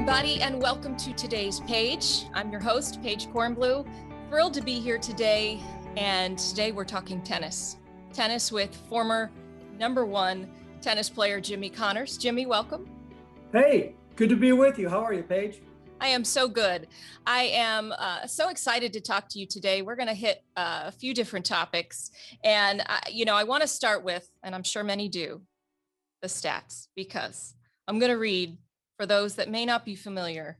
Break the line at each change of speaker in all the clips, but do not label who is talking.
everybody, and welcome to today's Paige. I'm your host, Paige Kornblue. Thrilled to be here today, and today we're talking tennis. Tennis with former #1 tennis player Jimmy Connors. Jimmy, welcome.
Hey, good to be with you. How are you, Paige?
I am so good. I am so excited to talk to you today. We're going to hit a few different topics, and I want to start with, and I'm sure many do, the stats, because I'm going to read, for those that may not be familiar,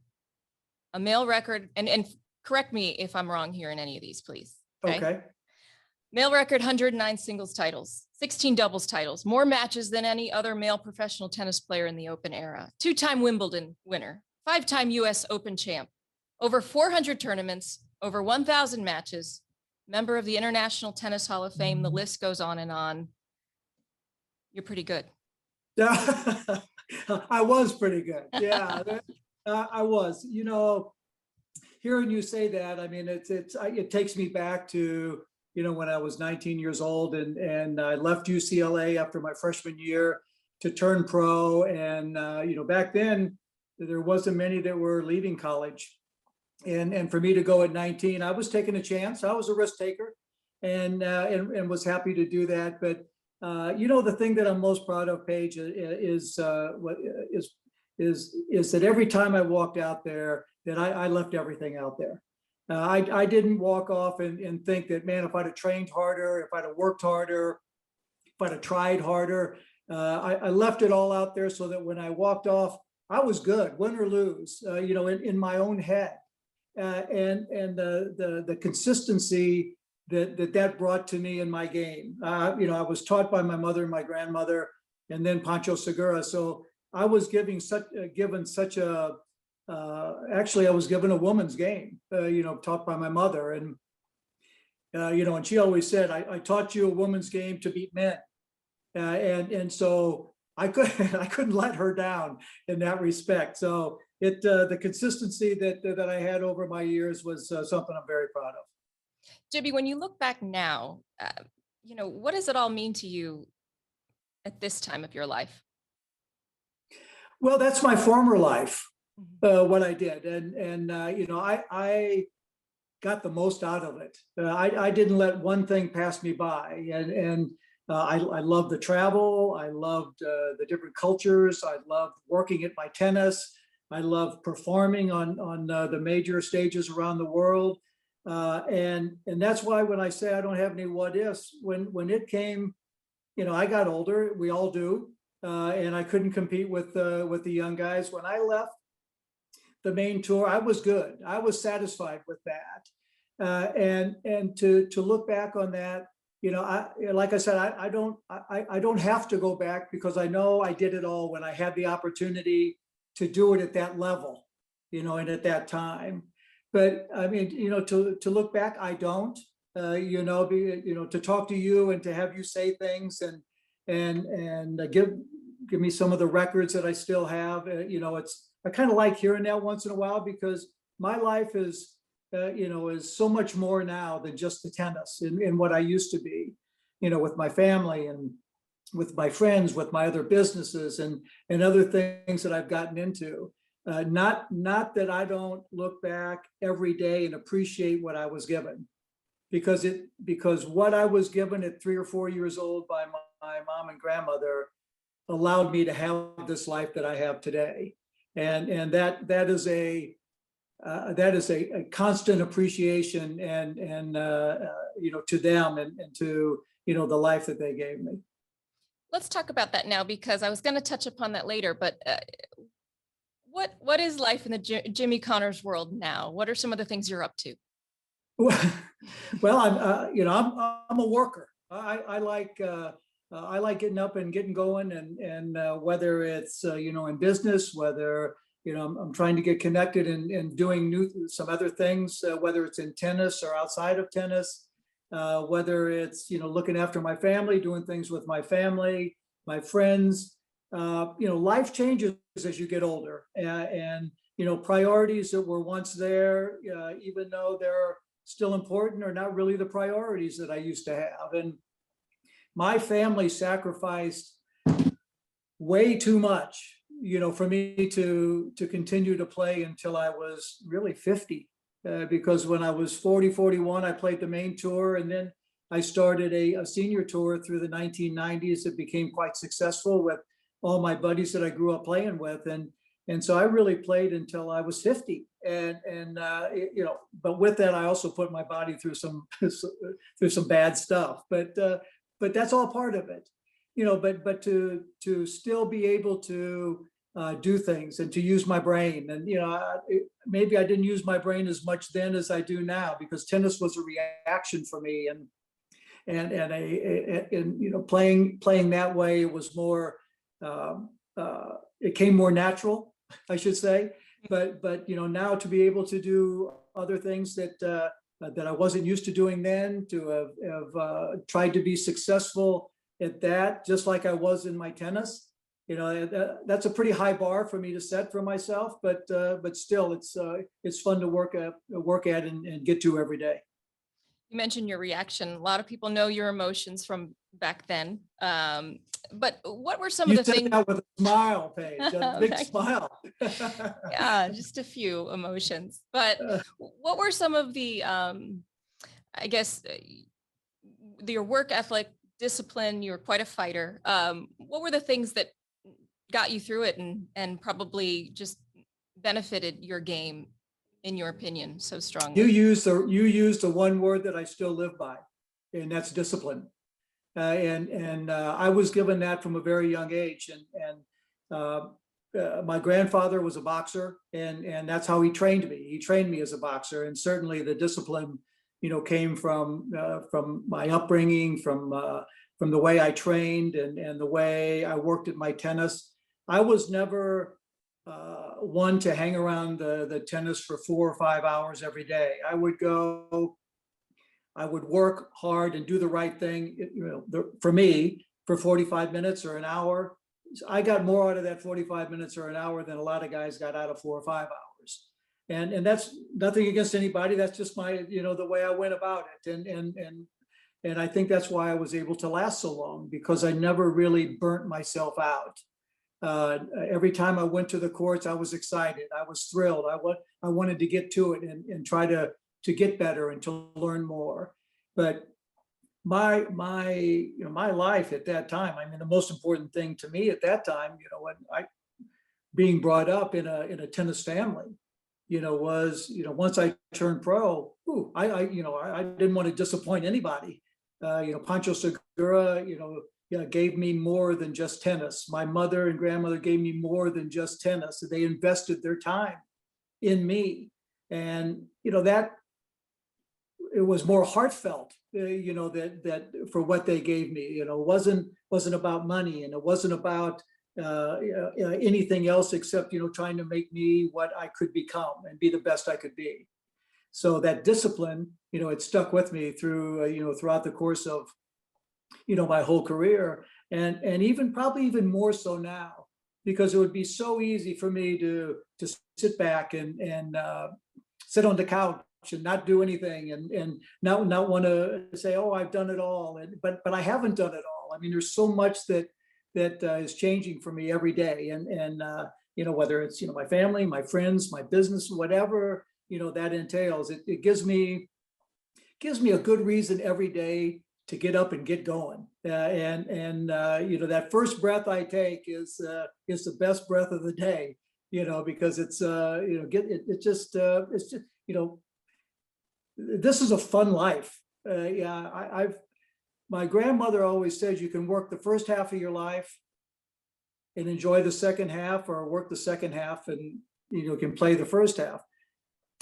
a male record, and correct me if I'm wrong here in any of these, please.
Okay.
Male record, 109 singles titles, 16 doubles titles, more matches than any other male professional tennis player in the Open era, 2-time Wimbledon winner, 5-time US Open champ, over 400 tournaments, over 1,000 matches, member of the International Tennis Hall of Fame. The list goes on and on. You're pretty good.
I was pretty good. Yeah, I was. Hearing you say that, I mean, it takes me back to, when I was 19 years old and I left UCLA after my freshman year to turn pro. And, back then there wasn't many that were leaving college. And for me to go at 19, I was taking a chance. I was a risk taker and was happy to do that. But the thing that I'm most proud of, Paige, is that every time I walked out there, that I left everything out there. I didn't walk off and think that, man, if I'd have trained harder, if I'd have worked harder, if I'd have tried harder, I left it all out there so that when I walked off, I was good, win or lose, in my own head, and the consistency that brought to me in my game. I was taught by my mother and my grandmother, and then Pancho Segura. So I was given a woman's game, taught by my mother. And, and she always said, I taught you a woman's game to beat men. And so I couldn't let her down in that respect. So the consistency that I had over my years was something I'm very proud of.
Jimmy, when you look back now, what does it all mean to you at this time of your life?
Well, that's my former life, what I did. And I got the most out of it. I didn't let one thing pass me by. And I loved the travel. I loved the different cultures. I loved working at my tennis. I loved performing on the major stages around the world. And that's why when I say I don't have any what ifs, when it came, I got older, we all do, and I couldn't compete with the young guys. When I left the main tour, I was good. I was satisfied with that. And to look back on that, like I said, I don't have to go back because I know I did it all when I had the opportunity to do it at that level, and at that time. But I mean, to look back, I don't, to talk to you and to have you say things and give me some of the records that I still have. I kind of like hearing that once in a while because my life is so much more now than just the tennis and what I used to be, with my family and with my friends, with my other businesses and other things that I've gotten into. Not that I don't look back every day and appreciate what I was given, because what I was given at 3 or 4 years old by my mom and grandmother allowed me to have this life that I have today, and that is a constant appreciation and to them and to the life that they gave me.
Let's talk about that now, because I was going to touch upon that later, but. What is life in the Jimmy Connors world now? What are some of the things you're up to?
Well, I'm a worker. I like getting up and getting going, and whether it's in business, whether I'm trying to get connected and doing some other things, whether it's in tennis or outside of tennis, whether it's looking after my family, doing things with my family, my friends. Life changes as you get older, and priorities that were once there, even though they're still important, are not really the priorities that I used to have. And my family sacrificed way too much for me to continue to play until I was really 50, because when I was 40, 41, I played the main tour, and then I started a senior tour through the 1990s. It became quite successful with all my buddies that I grew up playing with, and so I really played until I was 50, but with that I also put my body through some through some bad stuff, but that's all part of it, but to still be able to do things and to use my brain, and maybe I didn't use my brain as much then as I do now, because tennis was a reaction for me, and playing that way, it was more it came more natural, I should say. But now to be able to do other things that I wasn't used to doing then, to have tried to be successful at that, just like I was in my tennis, that's a pretty high bar for me to set for myself. But still, it's fun to work at and get to every day.
You mentioned your reaction. A lot of people know your emotions from back then. But what were some of the things?
You said that with a smile, Paige, a big smile.
Yeah, just a few emotions. But what were some of the, I guess, your work ethic, discipline? You were quite a fighter. What were the things that got you through it and probably just benefited your game, in your opinion, so strongly?
You used the one word that I still live by, and that's discipline. I was given that from a very young age, and my grandfather was a boxer, and that's how he trained me. He trained me as a boxer, and certainly the discipline, came from my upbringing, from the way I trained and the way I worked at my tennis. I was never one to hang around the tennis for 4 or 5 hours every day. I would work hard and do the right thing. For me, for 45 minutes or an hour, I got more out of that 45 minutes or an hour than a lot of guys got out of 4 or 5 hours. And that's nothing against anybody. That's just my, the way I went about it. And I think that's why I was able to last so long, because I never really burnt myself out. Every time I went to the courts, I was excited. I was thrilled. I wanted to get to it and try to get better and to learn more. But my life at that time, I mean, the most important thing to me at that time, when being brought up in a tennis family, was, once I turned pro, I didn't want to disappoint anybody. Pancho Segura, gave me more than just tennis. My mother and grandmother gave me more than just tennis. They invested their time in me, and that it was more heartfelt. That for what they gave me, wasn't about money, and it wasn't about anything else except trying to make me what I could become and be the best I could be. So that discipline, it stuck with me through throughout the course of my whole career, and even probably even more so now, because it would be so easy for me to sit back and sit on the couch and not do anything, and not want to say, oh, I've done it all, but I haven't done it all. I mean, there's so much that is changing for me every day, and whether it's my family, my friends, my business, whatever that entails, it gives me a good reason every day to get up and get going. That first breath I take is the best breath of the day, because it's this is a fun life. My grandmother always says you can work the first half of your life and enjoy the second half, or work the second half and can play the first half.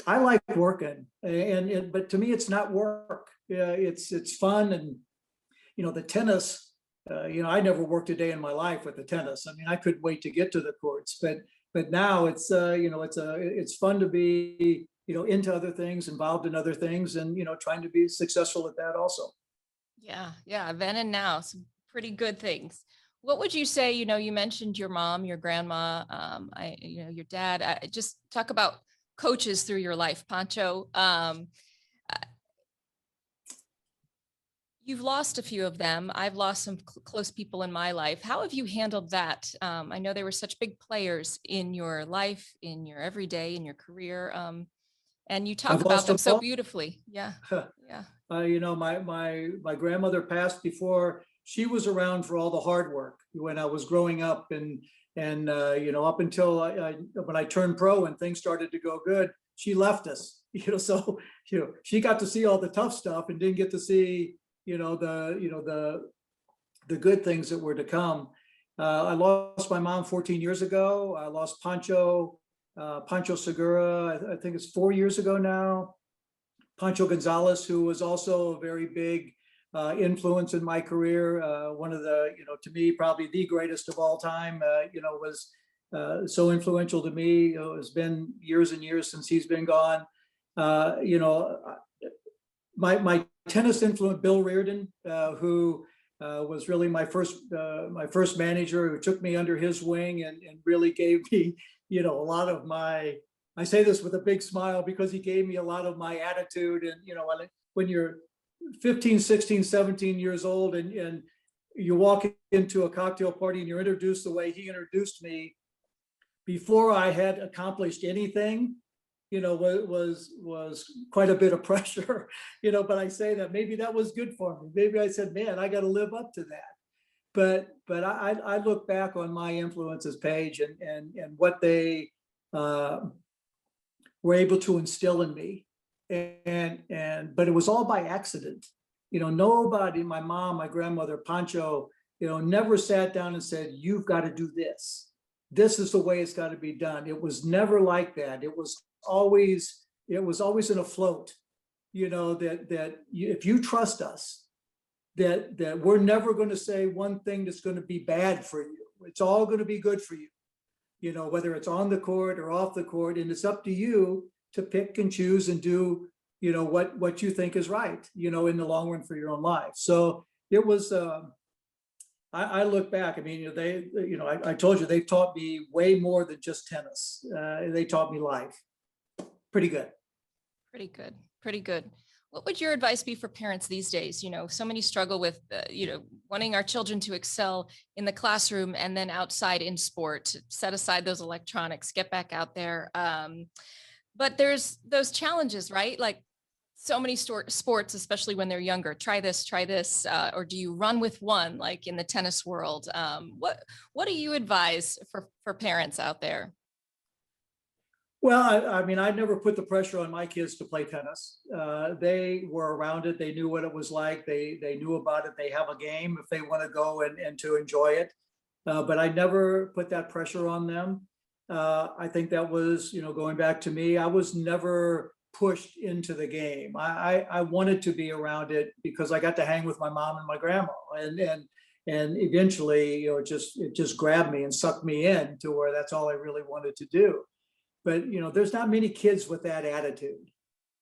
I like working, but to me, it's not work. It's fun, and the tennis. I never worked a day in my life with the tennis. I mean, I couldn't wait to get to the courts, but now it's it's fun to be into other things, involved in other things, and trying to be successful at that also.
Yeah, then and now, some pretty good things. What would you say? You mentioned your mom, your grandma, your dad. Just talk about coaches through your life, Pancho. You've lost a few of them. I've lost some close people in my life. How have you handled that? I know they were such big players in your life, in your everyday, in your career. And you talk
I've
about
lost
them
them
so
all.
beautifully. Yeah. Yeah.
My grandmother passed before she was around for all the hard work when I was growing up, and up until when I turned pro and things started to go good, she left us. So she got to see all the tough stuff and didn't get to see the good things that were to come. I lost my mom 14 years ago. I lost Pancho Segura. I think it's 4 years ago now. Pancho Gonzalez, who was also a very big influence in my career. One of the, to me, probably the greatest of all time, was so influential to me. It's been years and years since he's been gone. My tennis influence, Bill Reardon, who was really my first manager, who took me under his wing and really gave me, a lot of my, I say this with a big smile because he gave me a lot of my attitude. And, when you're 15, 16, 17 years old and you walk into a cocktail party and you're introduced the way he introduced me before I had accomplished anything, was quite a bit of pressure, but I say that maybe that was good for me. Maybe I said, man, I got to live up to that. But I look back on my influences, Paige, and what they were able to instill in me. But it was all by accident. Nobody, my mom, my grandmother, Pancho, never sat down and said, you've got to do this. This is the way it's got to be done. It was never like that. It was always in a float, that if you trust us, that we're never going to say one thing that's going to be bad for you. It's all going to be good for you, whether it's on the court or off the court. And it's up to you to pick and choose and do, what you think is right, in the long run for your own life. So it was, I look back, I mean, I told you, they taught me way more than just tennis. They taught me life. Pretty good.
Pretty good. Pretty good. What would your advice be for parents these days? So many struggle with, wanting our children to excel in the classroom and then outside in sport, set aside those electronics, get back out there. But there's those challenges, right? Like so many sports, especially when they're younger, try this, or do you run with one, like in the tennis world? What do you advise for parents out there?
Well, I mean, I never put the pressure on my kids to play tennis. They were around it. They knew what it was like. They knew about it. They have a game if they want to go and to enjoy it. But I never put that pressure on them. I think that was, going back to me, I was never pushed into the game. I wanted to be around it because I got to hang with my mom and my grandma, and eventually, it just grabbed me and sucked me in to where that's all I really wanted to do. But, there's not many kids with that attitude,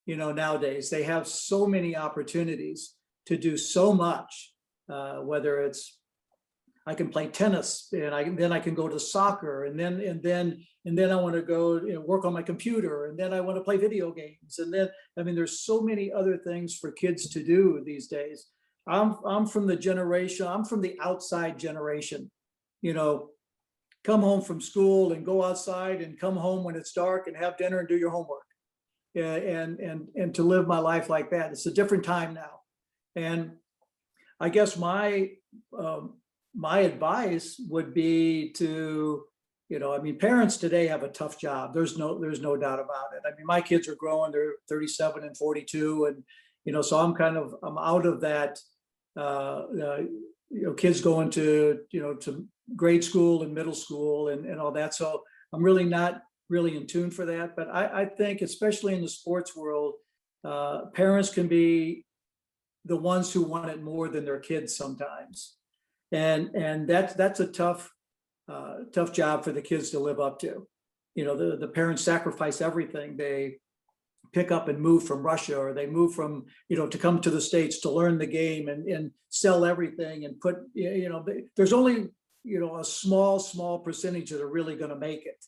nowadays. They have so many opportunities to do so much, whether it's I can play tennis and then I can go to soccer and then I want to go work on my computer and then I want to play video games. And then, I mean, there's so many other things for kids to do these days. I'm from the outside generation, come home from school and go outside and come home when it's dark and have dinner and do your homework. And to live my life like that. It's a different time now. And I guess my advice would be to, parents today have a tough job. There's no doubt about it. I mean, my kids are growing, they're 37 and 42. And, so I'm out of that, kids going to grade school and middle school and all that. So I'm really not really in tune for that. But I think, especially in the sports world, parents can be the ones who want it more than their kids sometimes. And that's a tough job for the kids to live up to. The parents sacrifice everything. They pick up and move from Russia, or they move from, to come to the States to learn the game and sell everything and put, there's only, a small percentage that are really going to make it,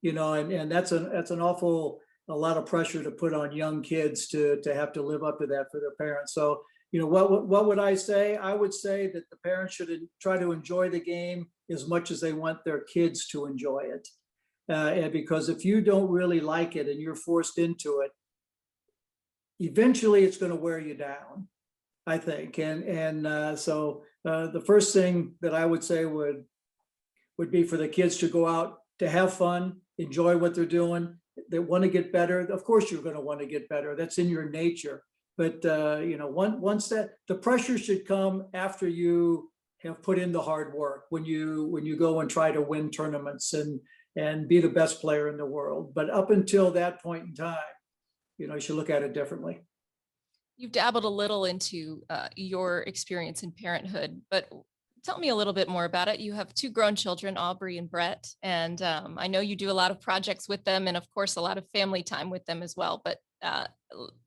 and that's an awful, a lot of pressure to put on young kids to have to live up to that for their parents. So, what would I say? I would say that the parents should try to enjoy the game as much as they want their kids to enjoy it. And because if you don't really like it and you're forced into it, eventually it's going to wear you down, I think. So the first thing that I would say would be for the kids to go out to have fun, enjoy what they're doing. They want to get better. Of course, you're going to want to get better. That's in your nature. But once that, the pressure should come after you have put in the hard work, when you go and try to win tournaments and be the best player in the world. But up until that point in time, you should look at it differently.
You've dabbled a little into your experience in parenthood, but tell me a little bit more about it. You have 2 grown children, Aubrey and Brett, and I know you do a lot of projects with them and of course a lot of family time with them as well. But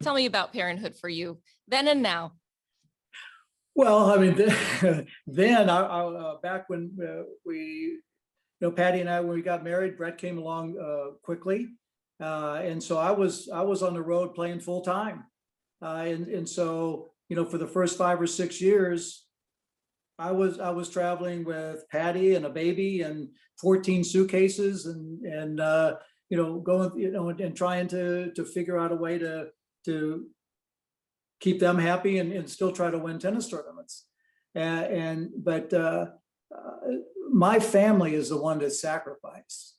tell me about parenthood for you then and now.
Well, I mean, then back when Patty and I, when we got married, Brett came along quickly. And so I was on the road playing full time. And so, for the first 5 or 6 years, I was traveling with Patty and a baby and 14 suitcases and going, and trying to figure out a way to keep them happy and still try to win tennis tournaments. But my family is the one that sacrificed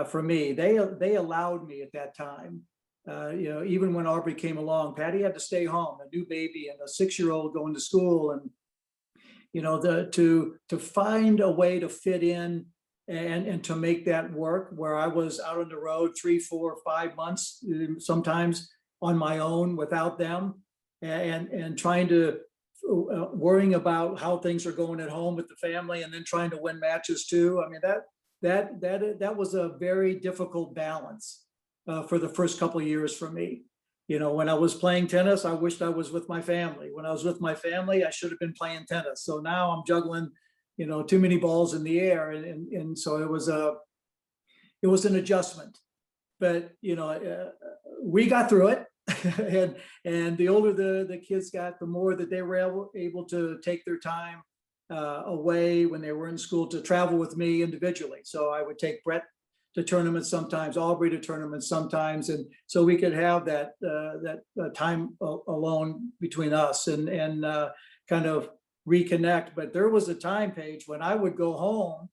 for me. They allowed me at that time. Even when Aubrey came along, Patty had to stay home, a new baby and a 6-year-old going to school, and to find a way to fit in and to make that work, where I was out on the road 3, 4, 5 months, sometimes on my own without them, and trying to worrying about how things are going at home with the family, and then trying to win matches too. I mean, that was a very difficult balance for the first couple of years for me. When I was playing tennis, I wished I was with my family. When I was with my family, I should have been playing tennis. So now I'm juggling, too many balls in the air. And so it was an adjustment, but, we got through it. and the older the kids got, the more that they were able to take their time away when they were in school to travel with me individually. So I would take Brett to tournaments sometimes, Aubrey to tournaments sometimes, and so we could have that time alone between us and kind of reconnect. But there was a time, Paige, when I would go home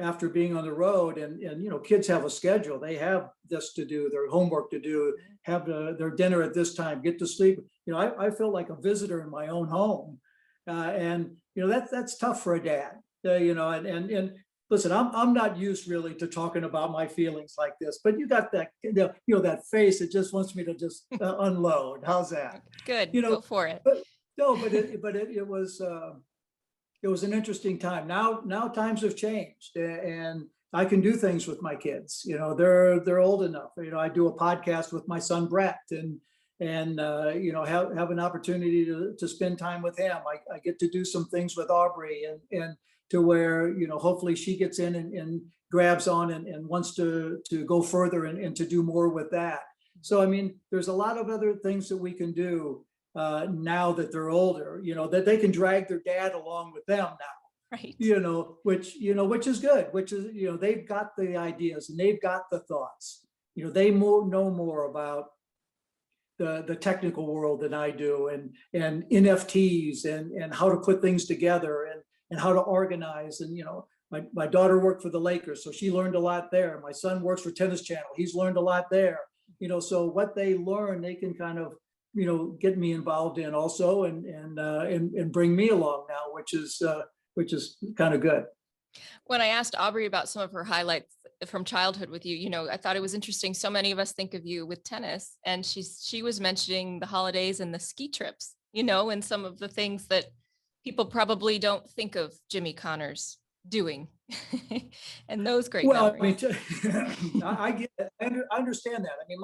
after being on the road, and kids have a schedule. They have this to do, their homework to do, have their dinner at this time, get to sleep. I felt like a visitor in my own home, and that's tough for a dad. And listen, I'm not used really to talking about my feelings like this, but you got that, that face that just wants me to just unload. How's that?
Good. Go for it.
But it was an interesting time. Now times have changed, and I can do things with my kids. They're old enough. I do a podcast with my son Brett, and have an opportunity to spend time with him. I get to do some things with Aubrey, and to where, hopefully she gets in and grabs on and wants to go further and to do more with that. So, I mean, there's a lot of other things that we can do now that they're older, that they can drag their dad along with them now.
Right.
Which is good, which is, they've got the ideas and they've got the thoughts. They know more about the technical world than I do, and NFTs and how to put things together and how to organize. And, my daughter worked for the Lakers, so she learned a lot there. My son works for Tennis Channel. He's learned a lot there. So what they learn, they can kind of, get me involved in also and bring me along now, which is kind of good.
When I asked Aubrey about some of her highlights from childhood with you, I thought it was interesting. So many of us think of you with tennis, and she was mentioning the holidays and the ski trips, and some of the things that people probably don't think of Jimmy Connors doing, and those great memories.
I get it. I understand that. I mean,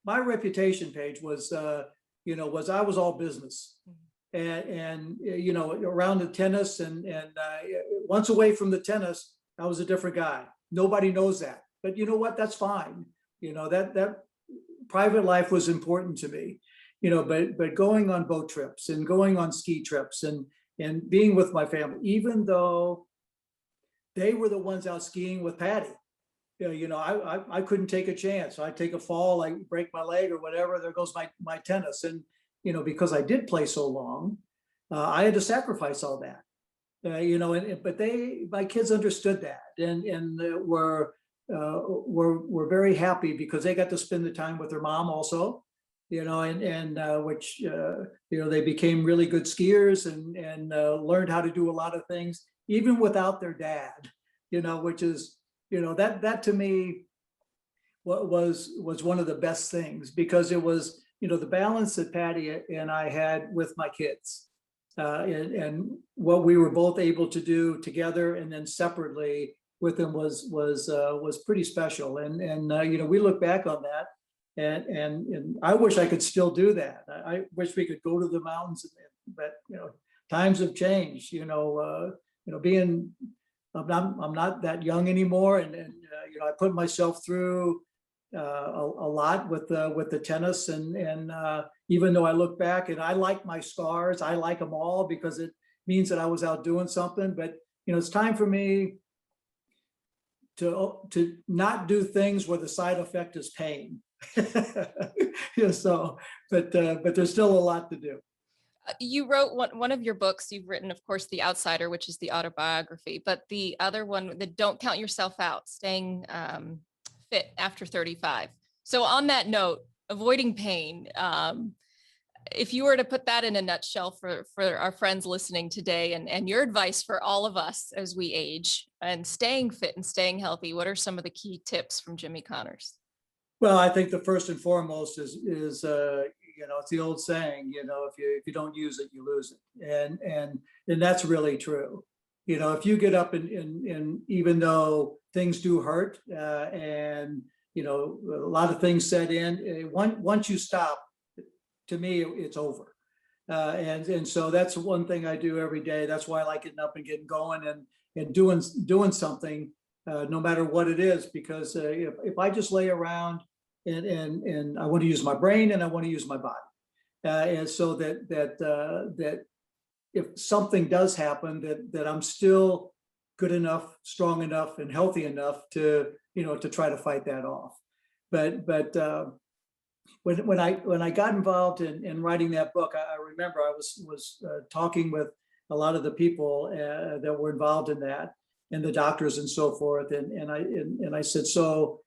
my reputation, Paige, was I was all business. And around the tennis and once away from the tennis, I was a different guy. Nobody knows that, but you know what? That's fine. That private life was important to me. but going on boat trips and going on ski trips and being with my family, even though they were the ones out skiing with Patty. I couldn't take a chance. I'd take a fall, I break my leg or whatever, there goes my tennis. And, because I did play so long, I had to sacrifice all that. But my kids understood that and were very happy because they got to spend the time with their mom also, which, they became really good skiers and learned how to do a lot of things, even without their dad, which is, that to me was one of the best things, because it was, the balance that Patty and I had with my kids. And what we were both able to do together and then separately with them was pretty special. And we look back on that, and I wish I could still do that. I wish we could go to the mountains, but times have changed. Being I'm not that young anymore, and I put myself through a lot with the tennis, and even though I look back and I like my scars, I like them all because it means that I was out doing something. But it's time for me to not do things where the side effect is pain. But there's still a lot to do.
You wrote one of your books, you've written, of course, The Outsider, which is the autobiography, but the other one, the Don't Count Yourself Out, Staying Fit After 35. So on that note, avoiding pain, if you were to put that in a nutshell for our friends listening today, and your advice for all of us as we age and staying fit and staying healthy, what are some of the key tips from Jimmy Connors?
Well, I think the first and foremost is it's the old saying, if you don't use it, you lose it. And that's really true. If you get up and even though things do hurt, and, a lot of things set in, once you stop, to me, it's over. And so that's one thing I do every day. That's why I like getting up and getting going and doing something, no matter what it is, because if I just lay around and I want to use my brain and I want to use my body, and so that if something does happen, that I'm still good enough, strong enough, and healthy enough to try to fight that off. But when I got involved in writing that book, I remember I was talking with a lot of the people that were involved in that, and the doctors and so forth, and I said, so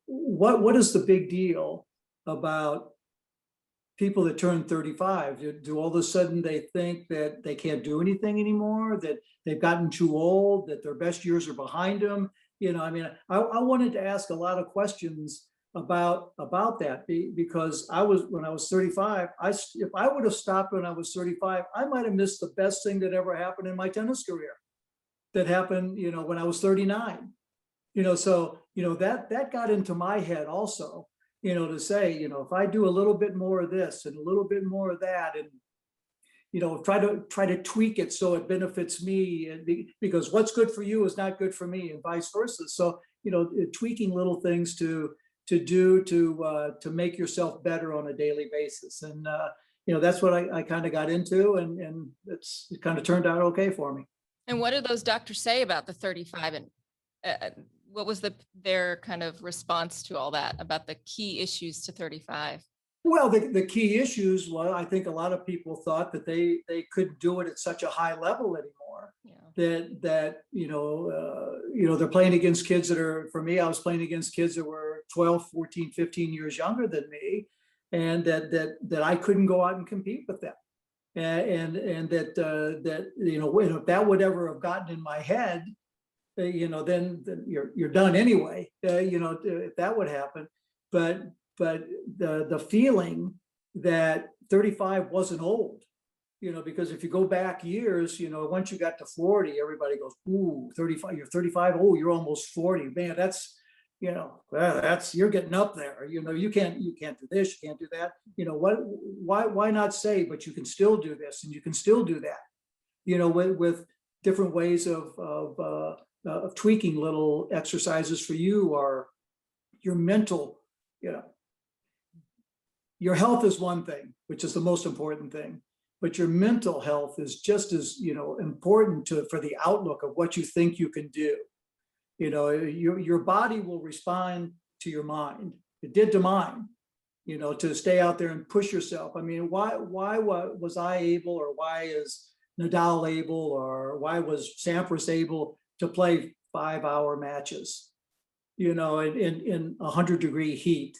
what is the big deal about people that turn 35? Do all of a sudden they think that they can't do anything anymore, that they've gotten too old, that their best years are behind them? I wanted to ask a lot of questions about that, because when I was 35, if I would have stopped when I was 35, I might have missed the best thing that ever happened in my tennis career, that happened when I was 39. So that got into my head also, to say, if I do a little bit more of this and a little bit more of that, and try to tweak it so it benefits me, and because what's good for you is not good for me, and vice versa. So tweaking little things to make yourself better on a daily basis, and that's what I kind of got into, and it kind of turned out okay for me.
And what did those doctors say about the 35, and what was their kind of response to all that about the key issues to 35?
Well, the key issues, well, I think a lot of people thought that they couldn't do it at such a high level anymore. Yeah. That they're playing against kids that are, for me, I was playing against kids that were 12, 14, 15 years younger than me, and that I couldn't go out and compete with them. And that if that would ever have gotten in my head, then you're done anyway. If that would happen, but the feeling that 35 wasn't old, because if you go back years, once you got to 40, everybody goes, ooh, 35, you're 35, oh, you're almost 40, man, that's you're getting up there. You can't do this, you can't do that. Why not say, but you can still do this and you can still do that, with different ways of tweaking little exercises for you, or your mental, your health is one thing, which is the most important thing, but your mental health is just as, important for the outlook of what you think you can do. Your body will respond to your mind. It did to mine, to stay out there and push yourself. I mean, why was I able, or why is Nadal able, or why was Sampras able to play 5-hour matches, in 100-degree heat,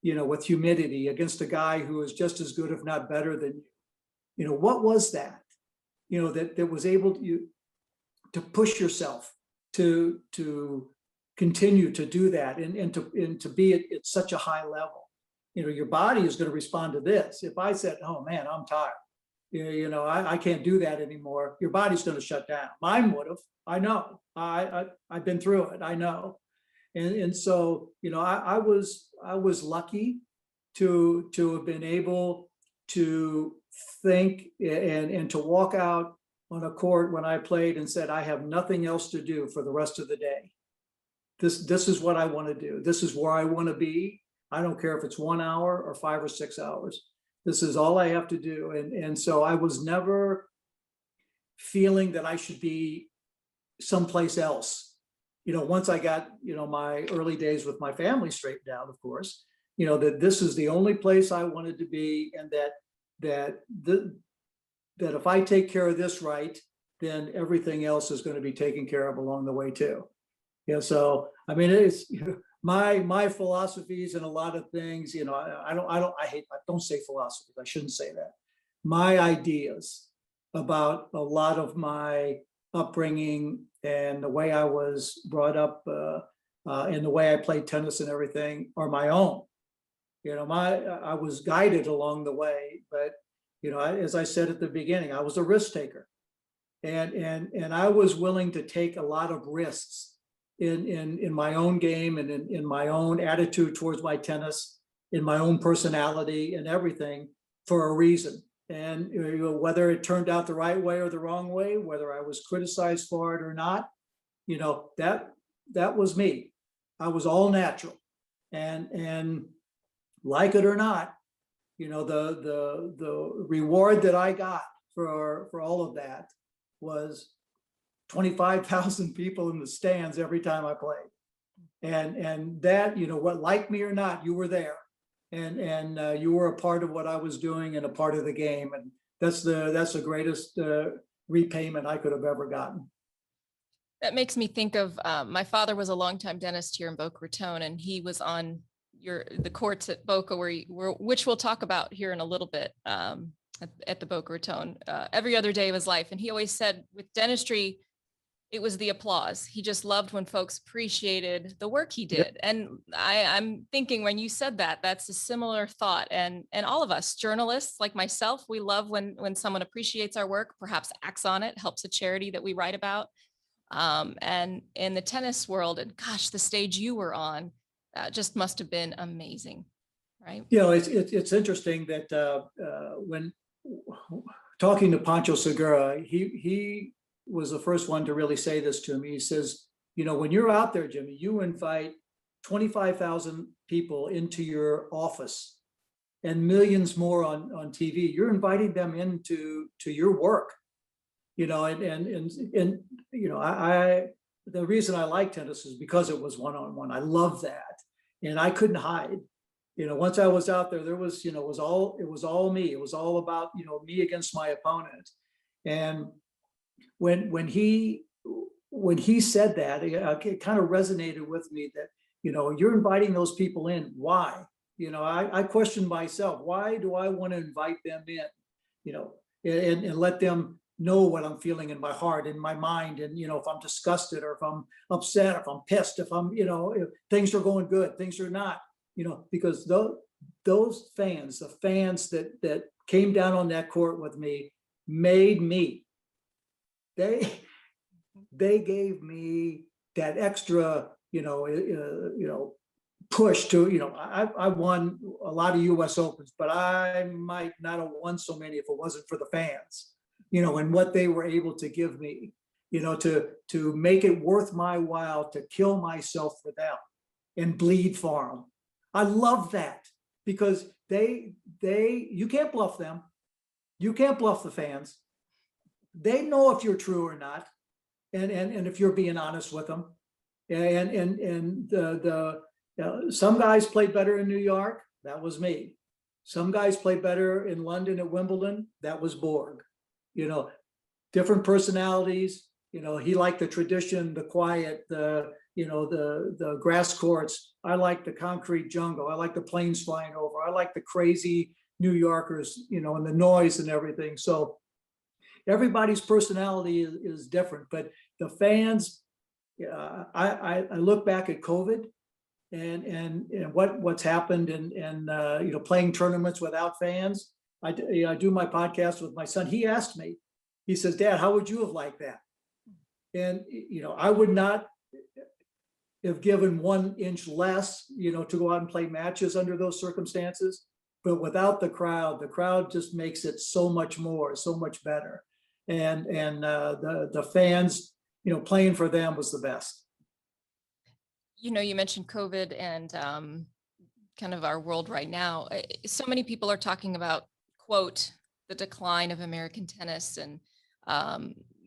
with humidity against a guy who is just as good, if not better than you? What was that, that was able to push yourself to continue to do that and to be at such a high level? Your body is going to respond to this. If I said, oh man, I'm tired, I can't do that anymore, your body's going to shut down. Mine would have. I know. I've been through it. I know. And so, I was lucky to have been able to think and to walk out on a court when I played and said, I have nothing else to do for the rest of the day. This is what I want to do. This is where I want to be. I don't care if it's 1 hour or 5 or 6 hours. This is all I have to do. And so I was never feeling that I should be someplace else. Once I got, my early days with my family straightened out, of course, that this is the only place I wanted to be, and that if I take care of this right, then everything else is going to be taken care of along the way too. So I mean, it's my philosophies and a lot of things. I don't say philosophies. I shouldn't say that. My ideas about a lot of my upbringing and the way I was brought up, and the way I played tennis and everything are my own. I was guided along the way, but as I said at the beginning, I was a risk taker, and I was willing to take a lot of risks in my own game and in my own attitude towards my tennis, in my own personality and everything, for a reason. And whether it turned out the right way or the wrong way, whether I was criticized for it or not, that was me. I was all natural, and like it or not, the reward that I got for all of that was 25,000 people in the stands every time I played. And that, what, like me or not, you were there. And you were a part of what I was doing and a part of the game. And that's the greatest repayment I could have ever gotten.
That makes me think of, my father was a longtime dentist here in Boca Raton, and he was on the courts at Boca, which we'll talk about here in a little bit, at the Boca Raton, every other day of his life. And he always said with dentistry, it was the applause. He just loved when folks appreciated the work he did. Yep. And I'm thinking, when you said that, that's a similar thought. And all of us journalists like myself, we love when someone appreciates our work, perhaps acts on it, helps a charity that we write about. And in the tennis world, and gosh, the stage you were on just must have been amazing, right?
It's interesting that when talking to Pancho Segura, he was the first one to really say this to me. He says, when you're out there, Jimmy, you invite 25,000 people into your office and millions more on TV. You're inviting them into your work, and the reason I like tennis is because it was one-on-one. I love that. And I couldn't hide. Once I was out there, there was, it was all me. It was all about, me against my opponent. And when he said that, it kind of resonated with me that, you're inviting those people in. Why? I questioned myself. Why do I want to invite them in, and let them know what I'm feeling in my heart, in my mind, and if I'm disgusted, or if I'm upset, if I'm pissed, if I'm, if things are going good, things are not, because those fans, the fans that came down on that court with me, made me. They gave me that extra, push to, I won a lot of US Opens, but I might not have won so many if it wasn't for the fans, and what they were able to give me, to make it worth my while to kill myself for them and bleed for them. I love that. because you can't bluff them. You can't bluff the fans. They know if you're true or not, and if you're being honest with them. And some guys played better in New York. That was me. Some guys played better in London at Wimbledon. That was Borg. You know, different personalities. You know, he liked the tradition, the quiet, the grass courts. I like the concrete jungle. I like the planes flying over. I like the crazy New Yorkers, you know, and the noise and everything. So everybody's personality is different, but the fans, I look back at COVID and what's happened and playing tournaments without fans. I do my podcast with my son. He asked me, he says, "Dad, how would you have liked that?" And, I would not have given 1 inch less, to go out and play matches under those circumstances. But without the crowd just makes it so much more, so much better. And the fans, playing for them was the best.
You mentioned COVID and kind of our world right now. So many people are talking about, quote, the decline of American tennis and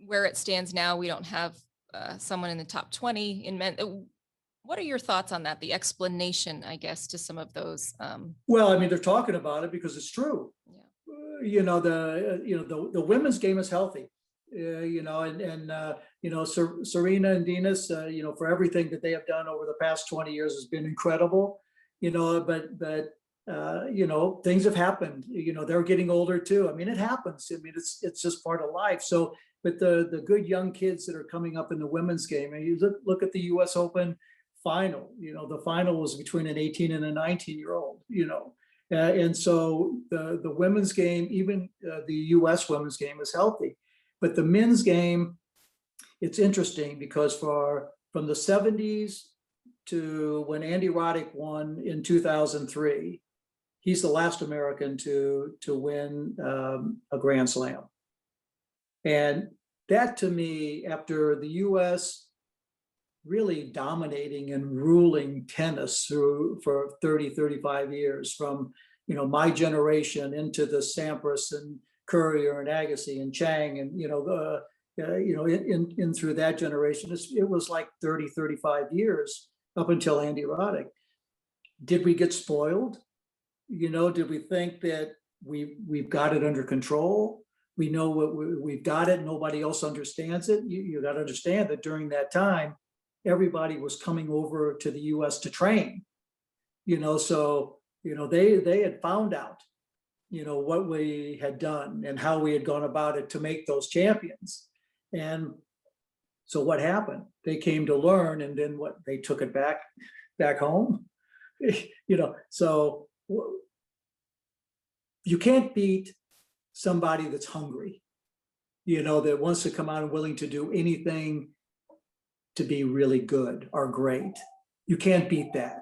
where it stands now. We don't have someone in the top 20 in men. What are your thoughts on that? The explanation, I guess, to some of those.
Well, I mean, they're talking about it because it's true. Yeah. The women's game is healthy. Serena and Venus, for everything that they have done over the past 20 years has been incredible. But things have happened. They're getting older too. I mean, it happens. I mean, it's just part of life. So, but the good young kids that are coming up in the women's game, and you look at the U.S. Open final. The final was between an 18 and a 19-year-old. And so the women's game, even the U.S. women's game, is healthy. But the men's game, it's interesting because from the 70s to when Andy Roddick won in 2003, he's the last American to win a Grand Slam. And that, to me, after the U.S. really dominating and ruling tennis for 30, 35 years, from my generation into the Sampras and Courier and Agassi and Chang and in through that generation, it was like 30, 35 years up until Andy Roddick. Did we get spoiled? Did we think that we've got it under control? We know what we've got it. Nobody else understands it. You got to understand that during that time, everybody was coming over to the U.S. to train. So they had found out what we had done and how we had gone about it to make those champions. And so what happened? They came to learn, and then they took it back home. So you can't beat somebody that's hungry, that wants to come out and willing to do anything to be really good or great. You can't beat that.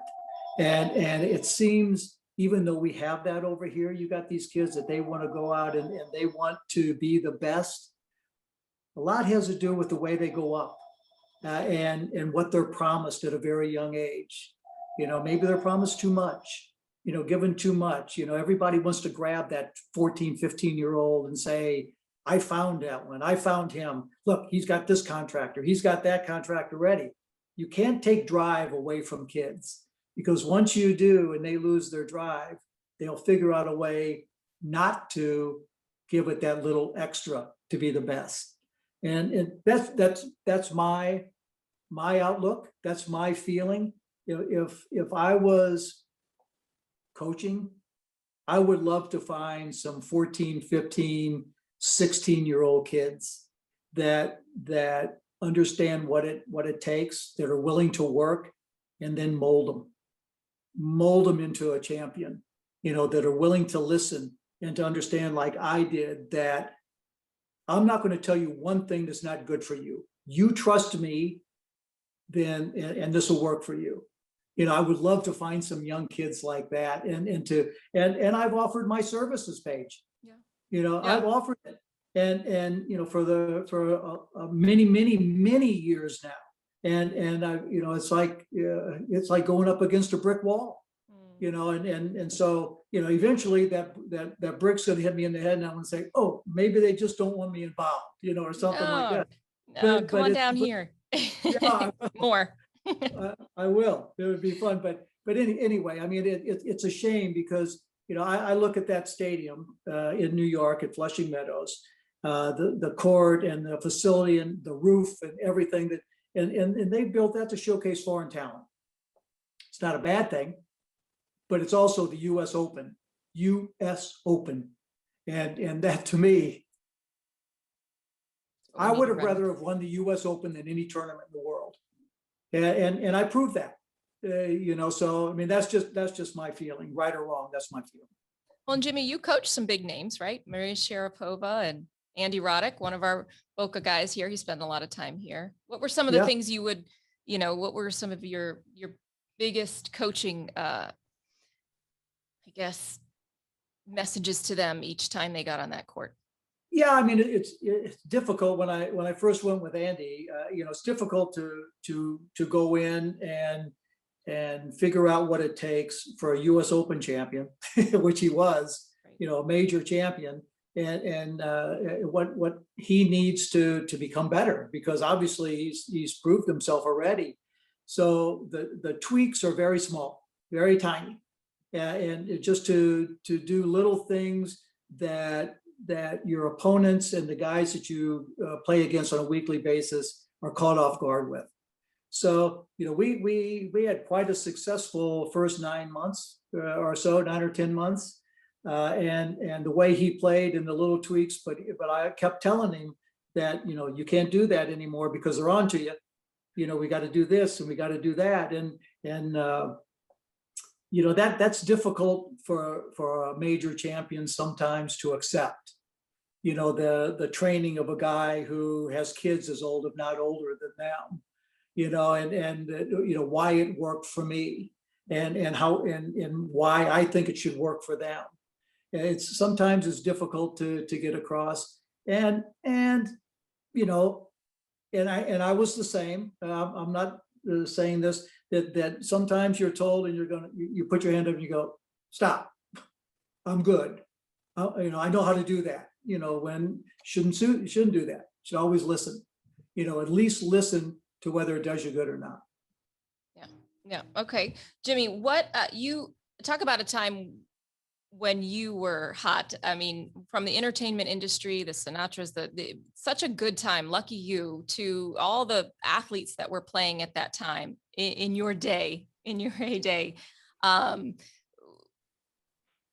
And it seems, even though we have that over here, you got these kids that they want to go out and they want to be the best. A lot has to do with the way they go up and what they're promised at a very young age. Maybe they're promised too much, given too much. Everybody wants to grab that 14, 15-year-old and say, I found that one. I found him. Look, he's got this contractor. He's got that contractor ready. You can't take drive away from kids, because once you do and they lose their drive, they'll figure out a way not to give it that little extra to be the best. And that's my outlook. That's my feeling. If I was coaching, I would love to find some 14, 15, 16-year-old kids that understand what it takes, that are willing to work, and then mold them into a champion, that are willing to listen and to understand, like I did, that I'm not going to tell you one thing that's not good for you. You trust me, then, and this will work for you. I would love to find some young kids like that, and I've offered my services, Paige. Yeah. I've offered it, and for many years now, and I, it's like going up against a brick wall. and so, eventually that brick's going to hit me in the head and I'm going to say, oh, maybe they just don't want me involved, or something like
No,
that.
no, come on
it's-
down
but-
here.
Yeah,
More.
I will. It would be fun, but anyway, I mean, it's a shame because I look at that stadium in New York at Flushing Meadows, the court and the facility and the roof and everything and they built that to showcase foreign talent. It's not a bad thing, but it's also the U.S. Open, and that to me, I would have rather have won the U.S. Open than any tournament in the world. And I proved that, so I mean, that's just my feeling, right or wrong. That's my feeling.
Well, and Jimmy, you coached some big names, right? Maria Sharapova and Andy Roddick, one of our Boca guys here. He spent a lot of time here. What were some of the things you would, what were some of your biggest coaching, I guess, messages to them each time they got on that court?
Yeah, I mean, it's difficult when I first went with Andy. It's difficult to go in and figure out what it takes for a U.S. Open champion, which he was, a major champion, and what he needs to become better, because obviously he's proved himself already. So the tweaks are very small, very tiny, and just to do little things that your opponents and the guys that you play against on a weekly basis are caught off guard with. So, we had quite a successful first 9 months or so, 9 or 10 months. And the way he played and the little tweaks, but I kept telling him that, you can't do that anymore because they're on to you. We got to do this and we got to do that. And that's difficult for a major champion sometimes to accept. The training of a guy who has kids as old, if not older than them. And why it worked for me and how and why I think it should work for them. Sometimes it's difficult to get across, and I was the same. I'm not saying this, that sometimes you're told and you put your hand up and you go, stop, I'm good. I know how to do that. When shouldn't do that. Should always listen. At least listen to whether it does you good or not.
Yeah. Okay. Jimmy, what you talk about a time when you were hot. I mean, from the entertainment industry, the Sinatras, such a good time, lucky you, to all the athletes that were playing at that time in your day, in your heyday.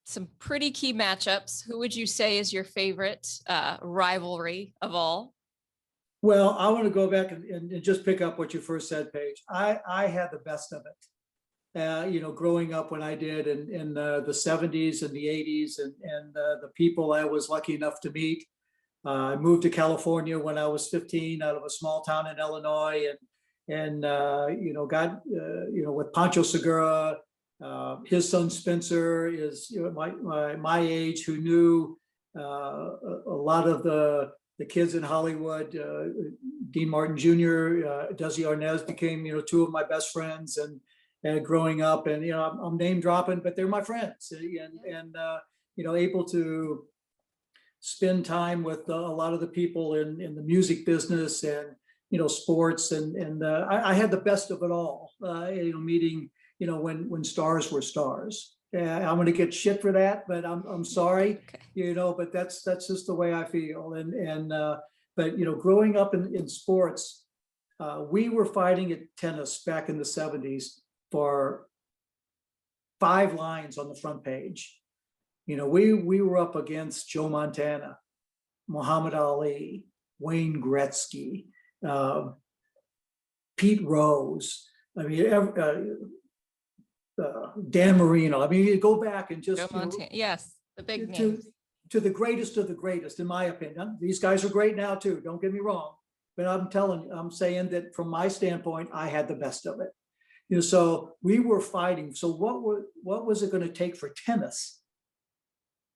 Some pretty key matchups. Who would you say is your favorite rivalry of all?
Well, I want to go back and just pick up what you first said, Paige. I had the best of it. Growing up when I did in the 70s and the 80s and the people I was lucky enough to meet. I moved to California when I was 15 out of a small town in Illinois and got, with Pancho Segura, his son Spencer is my age, who knew a lot of the kids in Hollywood. Dean Martin Jr., Desi Arnaz became, two of my best friends and growing up, and, I'm name dropping, but they're my friends, and able to spend time with a lot of the people in the music business and, sports. And I had the best of it all, meeting, when stars were stars. I'm going to get shit for that, but I'm sorry, okay. But that's just the way I feel. But growing up in sports, we were fighting at tennis back in the 70s for 5 lines on the front page. We were up against Joe Montana, Muhammad Ali, Wayne Gretzky, Pete Rose. I mean, Dan Marino. I mean, you go back and just
yes, the big names.
To the greatest of the greatest, in my opinion. These guys are great now too. Don't get me wrong, but I'm saying that from my standpoint, I had the best of it. So we were fighting. So what was it going to take for tennis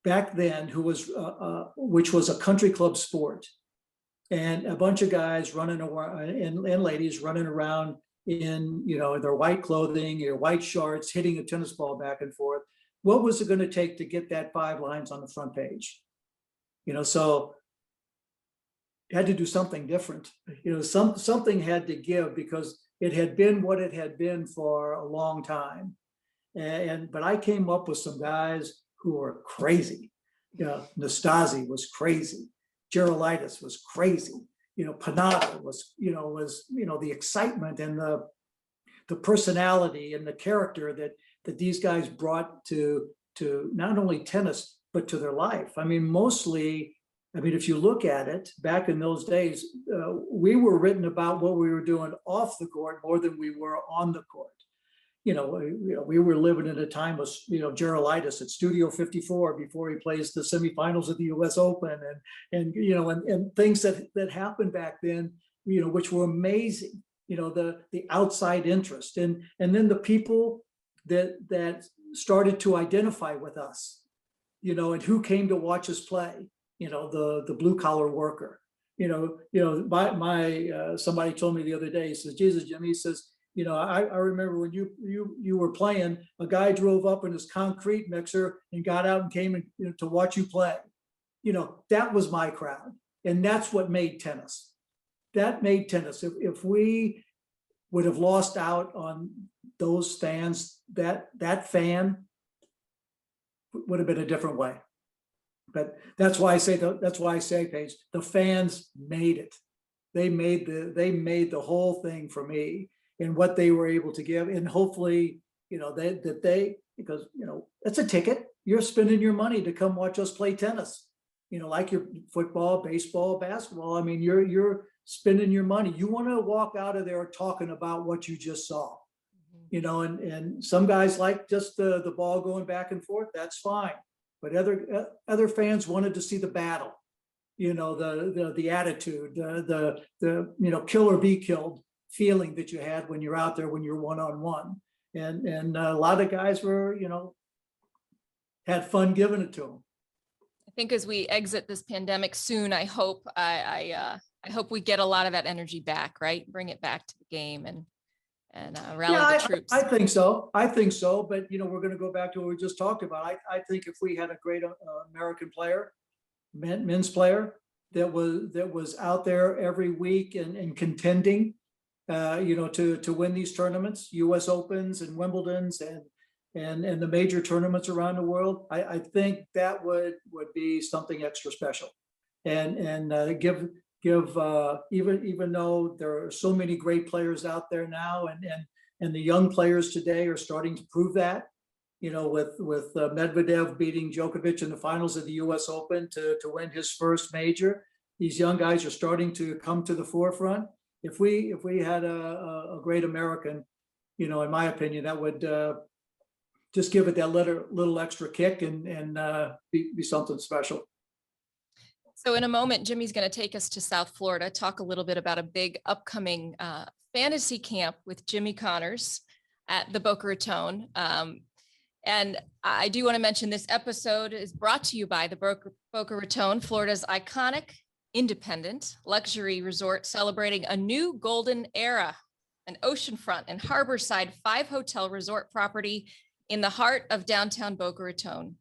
back then, which was a country club sport, and a bunch of guys running around and ladies running around, in, their white clothing, white shorts, hitting a tennis ball back and forth. What was it going to take to get that 5 lines on the front page? So had to do something different. Something had to give, because it had been what it had been for a long time. But I came up with some guys who were crazy. Nastasi was crazy. Gerolaitis was crazy. Panada was the excitement and the personality and the character that these guys brought to not only tennis, but to their life. Mostly, if you look at it, back in those days, we were written about what we were doing off the court more than we were on the court. We were living in a time of, Gerolaitis at Studio 54 before he plays the semifinals of the U.S. Open, and things that happened back then, which were amazing. The outside interest, and then the people that started to identify with us, and who came to watch us play. The blue collar worker. Somebody told me the other day. He says, "Jesus, Jimmy," he says, I remember when you were playing, a guy drove up in his concrete mixer and got out and came to watch you play. That was my crowd, and that's what made tennis. That made tennis. If we would have lost out on those fans, that fan would have been a different way. But that's why I say, Paige, the fans made it. They made the whole thing for me, and what they were able to give. And hopefully, because it's a ticket. You're spending your money to come watch us play tennis. Like your football, baseball, basketball. You're spending your money. You want to walk out of there talking about what you just saw. And some guys like just the ball going back and forth. That's fine. But other fans wanted to see the battle, the attitude, the kill or be killed feeling that you had when you're out there, when you're one-on-one. And a lot of guys were, had fun giving it to them.
I think as we exit this pandemic soon, I hope we get a lot of that energy back, right? Bring it back to the game and rally the troops.
I think so. But we're going to go back to what we just talked about. I think if we had a great American player, men's player that was out there every week and contending, to win these tournaments, U.S. Opens and Wimbledons and the major tournaments around the world, I think that would be something extra special, and give even though there are so many great players out there now, and the young players today are starting to prove that, with Medvedev beating Djokovic in the finals of the U.S. Open to win his first major. These young guys are starting to come to the forefront. If we had a great American, in my opinion, that would just give it that little extra kick and be something special.
So in a moment, Jimmy's going to take us to South Florida, talk a little bit about a big upcoming fantasy camp with Jimmy Connors at the Boca Raton. And I do want to mention this episode is brought to you by the Boca Raton, Florida's iconic independent luxury resort, celebrating a new golden era, an oceanfront and harborside 5-hotel resort property in the heart of downtown Boca Raton.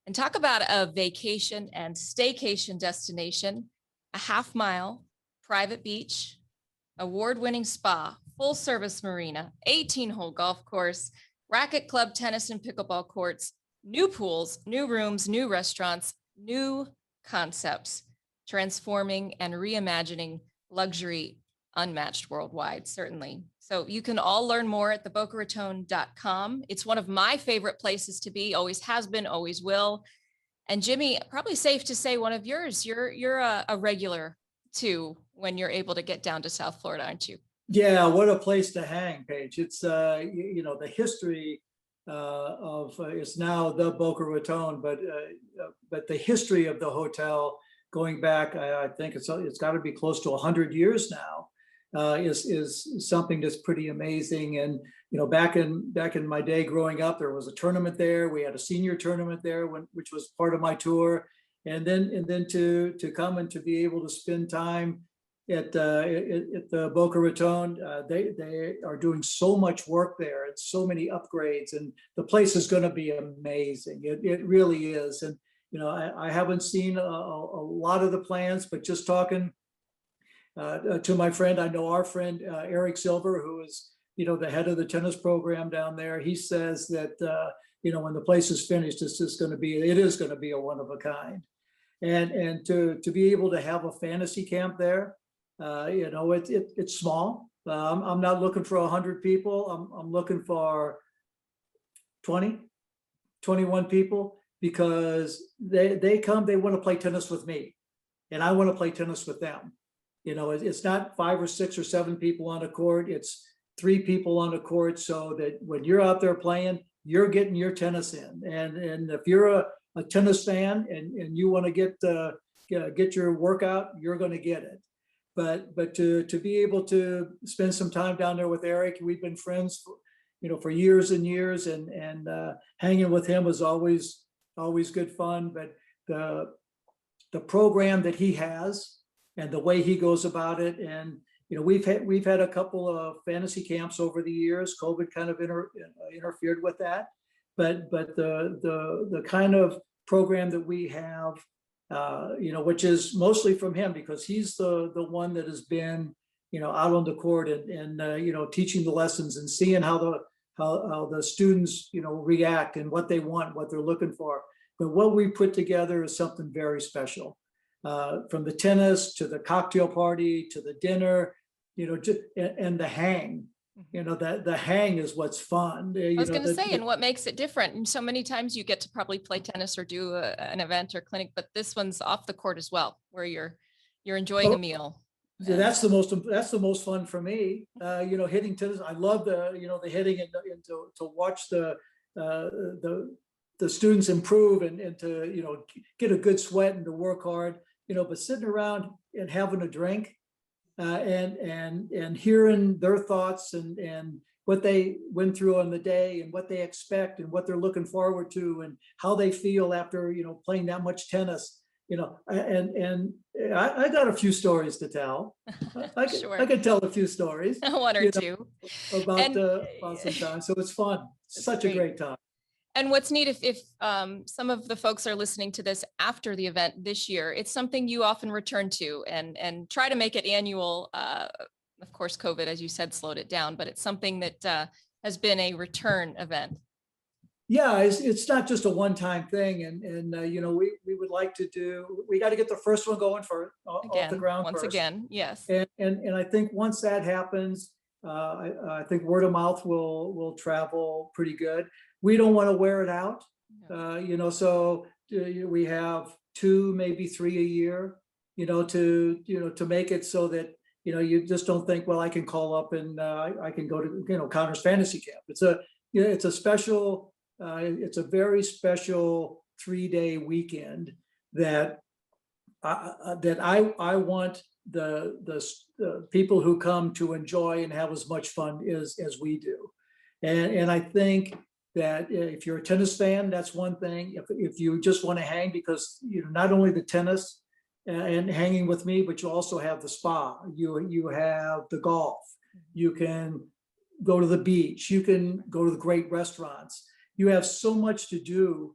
And talk about a vacation and staycation destination, a half-mile private beach, award-winning spa, full-service marina, 18-hole golf course, racket club, tennis and pickleball courts, new pools, new rooms, new restaurants, new concepts, transforming and reimagining luxury unmatched worldwide, certainly. So you can all learn more at thebocaraton.com. It's one of my favorite places to be, always has been, always will. And Jimmy, probably safe to say one of yours. You're a regular too when you're able to get down to South Florida, aren't you?
Yeah, what a place to hang, Paige. It's the history of it's now the Boca Raton, but the history of the hotel going back, I think it's got to be close to 100 years now. Is something that's pretty amazing. And back in my day growing up, there was a tournament there. We had a senior tournament there, which was part of my tour. And then to come and to be able to spend time at the Boca Raton. They are doing so much work there and so many upgrades, and the place is going to be amazing. It really is. And I haven't seen a lot of the plans, but just talking to my friend, I know our friend Eric Silver, who is the head of the tennis program down there. He says that when the place is finished, it is going to be a one of a kind. And to be able to have a fantasy camp there, it's small. I'm not looking for 100 people. I'm looking for 20, 21 people, because they come, they want to play tennis with me, and I want to play tennis with them. It's not 5 or 6 or 7 people on a court. It's 3 people on a court, so that when you're out there playing, you're getting your tennis in. And if you're a tennis fan and you want to get your workout, you're going to get it. But to be able to spend some time down there with Eric, we've been friends for years and years, and hanging with him was always good fun. But the program that he has and the way he goes about it, and we've had a couple of fantasy camps over the years. COVID kind of interfered with that, but the kind of program that we have, which is mostly from him, because he's the one that has been out on the court and teaching the lessons and seeing how the students react and what they want, what they're looking for. But what we put together is something very special. From the tennis to the cocktail party to the dinner, and the hang. The hang is what's fun.
I was going to say, and what makes it different. And so many times you get to probably play tennis or do an event or clinic, but this one's off the court as well, where you're enjoying a meal.
That's the most fun for me. Hitting tennis. I love the hitting and to watch the students improve and to get a good sweat and to work hard. But sitting around and having a drink and hearing their thoughts and what they went through on the day and what they expect and what they're looking forward to and how they feel after playing that much tennis. And I got a few stories to tell.
Sure.
I could tell a few stories.
One or two
about some time. So it's fun. Such a great time.
And what's neat, if some of the folks are listening to this after the event this year, it's something you often return to and try to make it annual. Of course, COVID, as you said, slowed it down, but it's something that has been a return event.
Yeah, it's not just a one-time thing, and we would like to do. We got to get the first one going off the ground
once
first.
again, yes.
And I think once that happens, I think word of mouth will travel pretty good. We don't want to wear it out, so we have 2, maybe 3 a year, to make it so that you just don't think, well, I can call up and I can go to Connor's fantasy camp. It's a special. It's a very special 3-day weekend that I want the people who come to enjoy and have as much fun as we do. And I think that if you're a tennis fan, that's one thing. If you just want to hang, because not only the tennis and hanging with me, but you also have the spa, you have the golf, you can go to the beach, you can go to the great restaurants. You have so much to do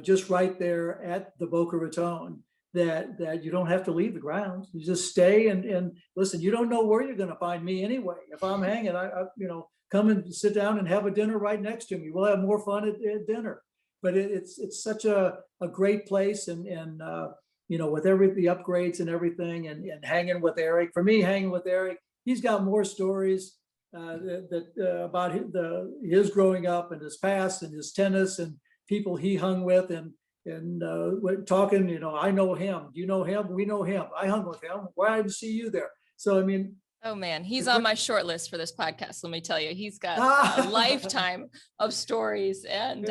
just right there at the Boca Raton that you don't have to leave the grounds. You just stay and listen. You don't know where you're going to find me anyway. If I'm hanging, I come and sit down and have a dinner right next to me. We'll have more fun at dinner. But it's such a great place, and with the upgrades and everything, and hanging with Eric. For me, hanging with Eric, he's got more stories about his growing up and his past and his tennis and people he hung with and talking. I know him. You know him. We know him. I hung with him. Why I didn't see you there? So I mean.
Oh man, he's on my short list for this podcast. Let me tell you, he's got a lifetime of stories, and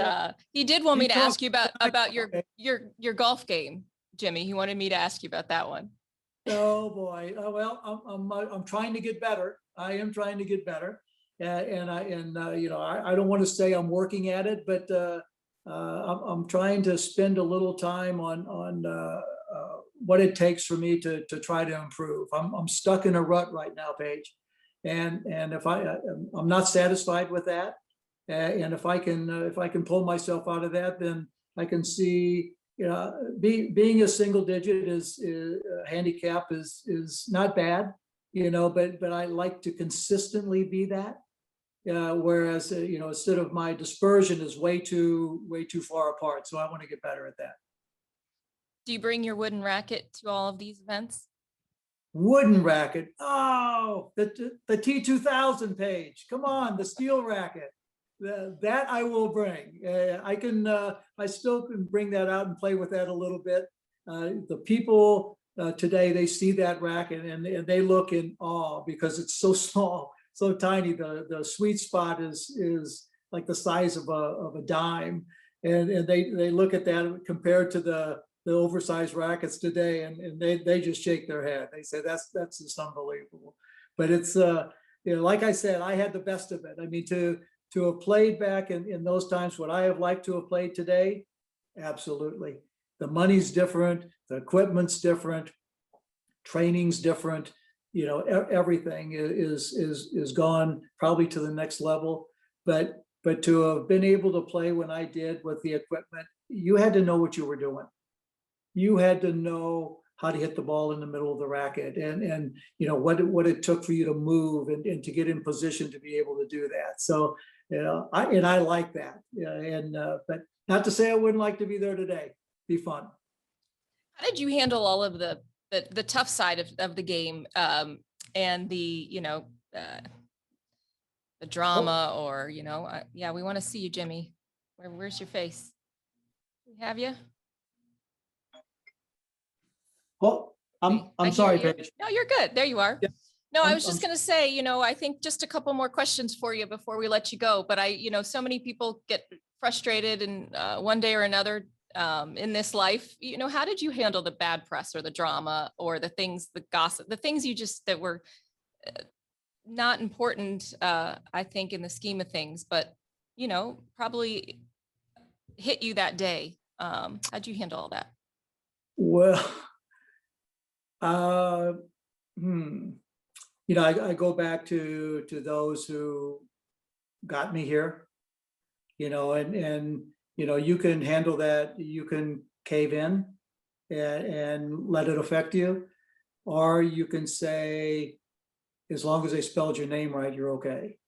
he did want me to ask you about your golf game, Jimmy. He wanted me to ask you about that one.
Oh boy. Well, I'm trying to get better. I am trying to get better, and I don't want to say I'm working at it, but I'm trying to spend a little time on what it takes for me to try to improve. I'm stuck in a rut right now, Paige, and if I'm not satisfied with that, and if I can pull myself out of that, then I can see, being a single digit is handicap is not bad, but I like to consistently be that. Whereas, instead of my dispersion is way too far apart. So I want to get better at that.
Do you bring your wooden racket to all of these events?
Wooden racket. Oh, the T2000 Paige. Come on, the steel racket. That I will bring. I still can bring that out and play with that a little bit. The people today, they see that racket and they look in awe because it's so small, so tiny. The sweet spot is like the size of a dime, and they look at that compared to the oversized rackets today, and they just shake their head. They say that's just unbelievable. But it's like I said, I had the best of it. I mean, to have played back in those times, would I have liked to have played today? Absolutely. The money's different, the equipment's different, training's different. Everything is gone probably to the next level. But to have been able to play when I did with the equipment, you had to know what you were doing. You had to know how to hit the ball in the middle of the racket, and what it took for you to move and to get in position to be able to do that. So I like that. But not to say I wouldn't like to be there today. Be fun.
How did you handle all of the tough side of the game, and the drama, or yeah, we want to see you, Jimmy. Where's your face? We have you.
Well, I'm sorry, Paige.
No, you're good. There you are.
Yeah.
No, I was just going to say, I think just a couple more questions for you before we let you go. But so many people get frustrated and one day or another in this life. How did you handle the bad press or the drama or the things, the gossip, the things that were not important, I think, in the scheme of things, but, probably hit you that day? How'd you handle all that?
Well, I go back to those who got me here, and you can handle that. You can cave in and let it affect you, or you can say, as long as they spelled your name right, you're okay.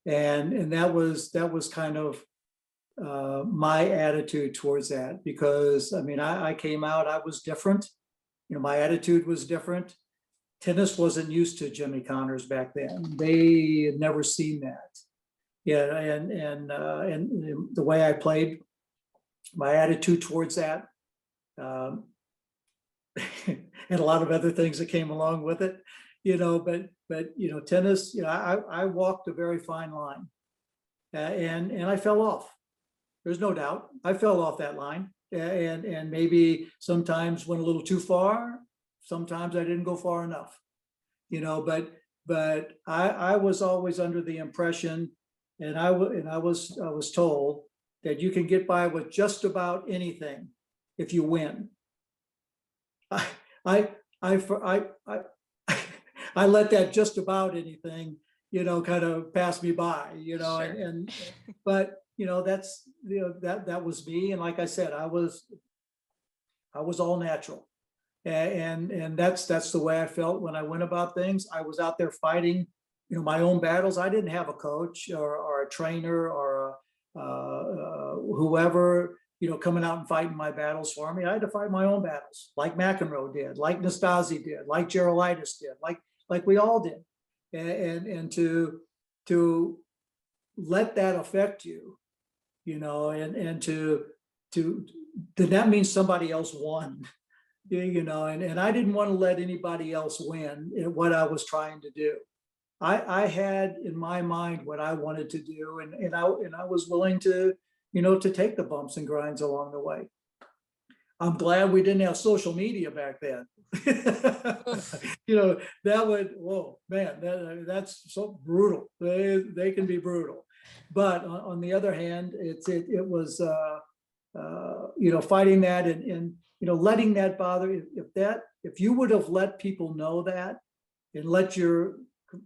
And that was kind of my attitude towards that, because I came out, I was different. My attitude was different. Tennis wasn't used to Jimmy Connors back then. They had never seen that. Yeah, and the way I played, my attitude towards that, and a lot of other things that came along with it, but tennis, I walked a very fine line, and I fell off. There's no doubt. I fell off that line. And maybe sometimes went a little too far. Sometimes I didn't go far enough, but I was always under the impression, and I was told that you can get by with just about anything if you win. I let that just about anything, kind of pass me by,
Sure.
but that's that was me. And like I said, I was all natural, and that's the way I felt when I went about things. I was out there fighting, my own battles. I didn't have a coach or a trainer or whoever, coming out and fighting my battles for me. I had to fight my own battles, like McEnroe did, like Nastase did, like Gerolaitis did, like we all did, and to let that affect you, and to that means somebody else won, and I didn't want to let anybody else win in what I was trying to do. I had in my mind what I wanted to do, and I was willing to, to take the bumps and grinds along the way. I'm glad we didn't have social media back then. That would, whoa, man, that's so brutal. They can be brutal. But on the other hand, it was, fighting that, and letting that bother, if you would have let people know that and let your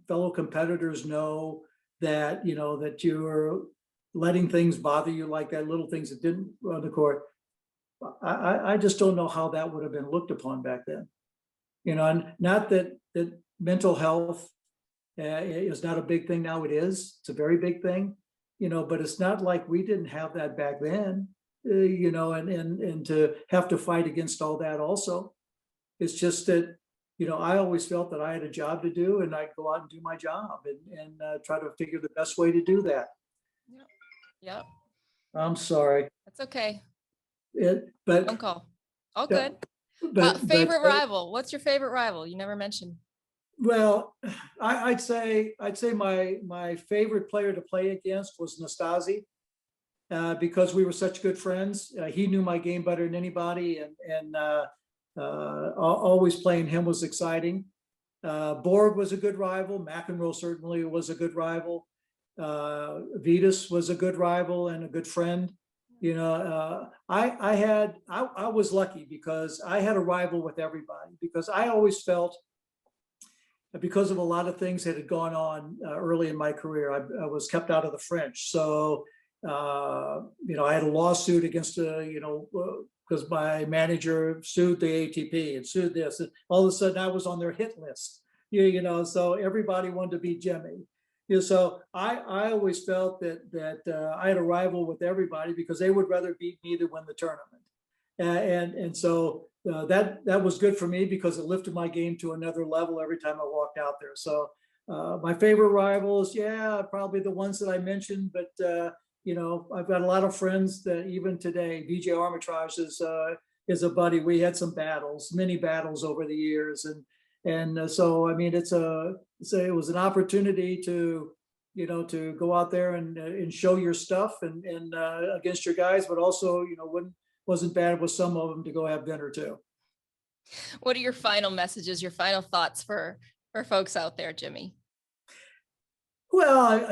fellow competitors know that, that you're letting things bother you like that, little things that didn't run the court, I just don't know how that would have been looked upon back then. And not that mental health is not a big thing now. It is. It's a very big thing, but it's not like we didn't have that back then, and to have to fight against all that also. It's just that, I always felt that I had a job to do, and I'd go out and do my job and try to figure the best way to do that.
Yep.
I'm sorry.
That's okay.
But
Phone call. All good.
But
favorite rival. What's your favorite rival? You never mentioned.
Well, I'd say my favorite player to play against was Nastasi, because we were such good friends. He knew my game better than anybody, and always playing him was exciting. Borg was a good rival. McEnroe certainly was a good rival. Vitas was a good rival and a good friend. I was lucky because I had a rival with everybody, because I always felt, because of a lot of things that had gone on early in my career, I was kept out of the French. So, I had a lawsuit against, because my manager sued the ATP and sued this, and all of a sudden I was on their hit list, so everybody wanted to beat Jimmy. So I always felt that I had a rival with everybody because they would rather beat me than win the tournament. And so that was good for me because it lifted my game to another level every time I walked out there. So my favorite rivals, probably the ones that I mentioned, but I've got a lot of friends that even today, VJ Armitage is a buddy. We had some battles, many battles over the years. And so, I mean, it was an opportunity to go out there and show your stuff and against your guys, but also, wasn't bad with some of them to go have dinner too.
What are your final messages, your final thoughts for folks out there, Jimmy?
Well,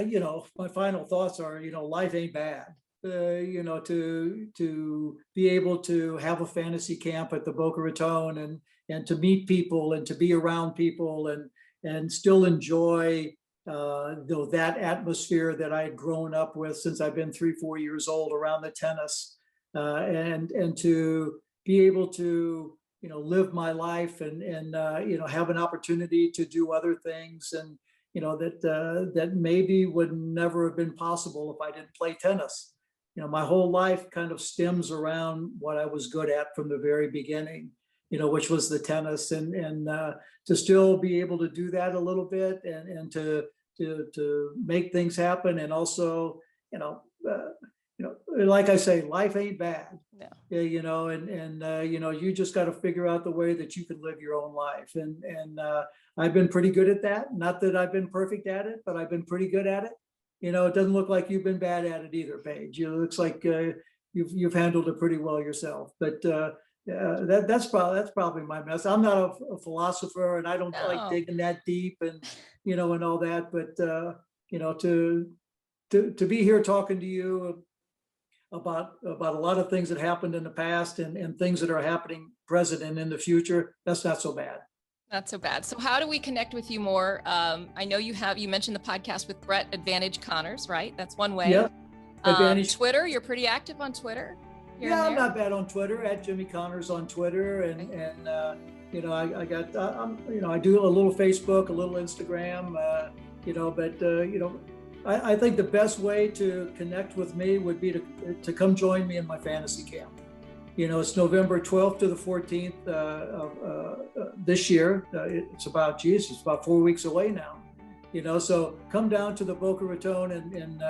my final thoughts are, life ain't bad. To be able to have a fantasy camp at the Boca Raton and to meet people and to be around people and still enjoy that atmosphere that I had grown up with since I've been 3-4 years old around the tennis, and to be able to live my life and have an opportunity to do other things and that maybe would never have been possible if I didn't play tennis. My whole life kind of stems around what I was good at from the very beginning, which was the tennis, and to still be able to do that a little bit and to make things happen. And also, like I say, life ain't bad. No. You just got to figure out the way that you can live your own life. And I've been pretty good at that. Not that I've been perfect at it, but I've been pretty good at it. It doesn't look like you've been bad at it either, Paige. It looks like you've handled it pretty well yourself. But that's probably my mess. I'm not a philosopher, and I don't like digging that deep and and all that. But to be here talking to you about a lot of things that happened in the past and things that are happening present and in the future, that's not so bad.
Not so bad. So how do we connect with you more? I know you mentioned the podcast with Brett, Advantage Connors, right? That's one way.
Yeah. Advantage.
Twitter, you're pretty active on Twitter.
Yeah, I'm not bad on Twitter, at Jimmy Connors on Twitter. And I got, I do a little Facebook, a little Instagram, I think the best way to connect with me would be to come join me in my fantasy camp. It's November 12th to the 14th of this year. It's about 4 weeks away now. So come down to the Boca Raton and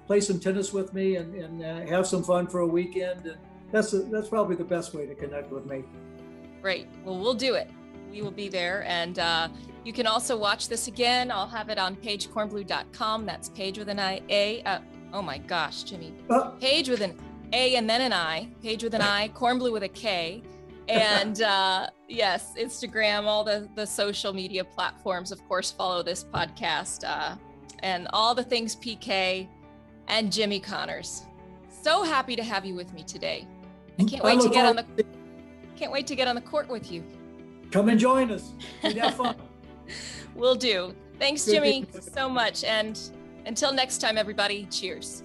play some tennis with me and have some fun for a weekend. And that's probably the best way to connect with me.
Great. Well, we'll do it. We will be there. And you can also watch this again. I'll have it on paigekornblue.com. That's Paige with an I. Oh my gosh, Jimmy. Paige with an A and then an I. Paige with an I. Kornblue with a K. And yes, Instagram, all the social media platforms, of course, follow this podcast and all the things PK and Jimmy Connors. So happy to have you with me today. I can't wait to get on the. Can't wait to get on the court with you.
Come and join us. We'd have fun.
Will do. Thanks,
Good
Jimmy,
to-
so much. And until next time, everybody, cheers.